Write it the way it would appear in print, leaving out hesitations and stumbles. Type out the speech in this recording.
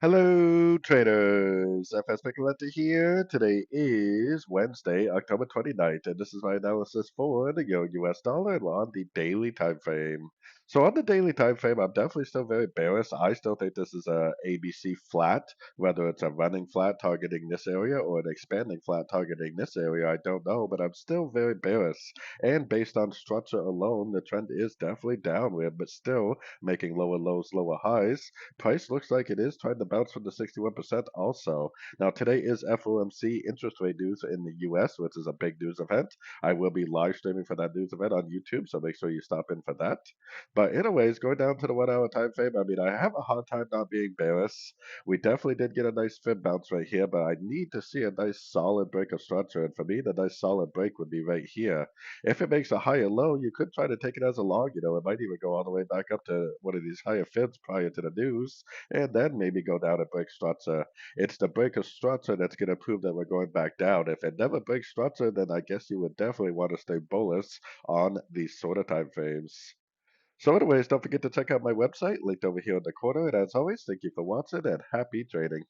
Hello, traders. FX Pip Collector here. Today is Wednesday, October 29th, and this is my analysis for the Euro US dollar on the daily time frame. So on the daily time frame, I'm definitely still very bearish. I still think this is a ABC flat, whether it's a running flat targeting this area or an expanding flat targeting this area, I don't know, but I'm still very bearish. And based on structure alone, the trend is definitely downward, but still making lower lows, lower highs. Price looks like it is trying to bounce from the 61% also. Now, today is FOMC interest rate news in the US, which is a big news event. I will be live streaming for that news event on YouTube, so make sure you stop in for that. But anyways, going down to the 1 hour time frame, I mean, I have a hard time not being bearish. We definitely did get a nice fib bounce right here, but I need to see a nice solid break of structure. And for me, the nice solid break would be right here. If it makes a higher low, you could try to take it as a long. It might even go all the way back up to one of these higher fibs prior to the news, and then maybe go down and break structure. It's the break of structure that's going to prove that we're going back down. If it never breaks structure, then I guess you would definitely want to stay bullish on these sort of time frames. So anyways, don't forget to check out my website linked over here in the corner. And as always, thank you for watching and happy trading.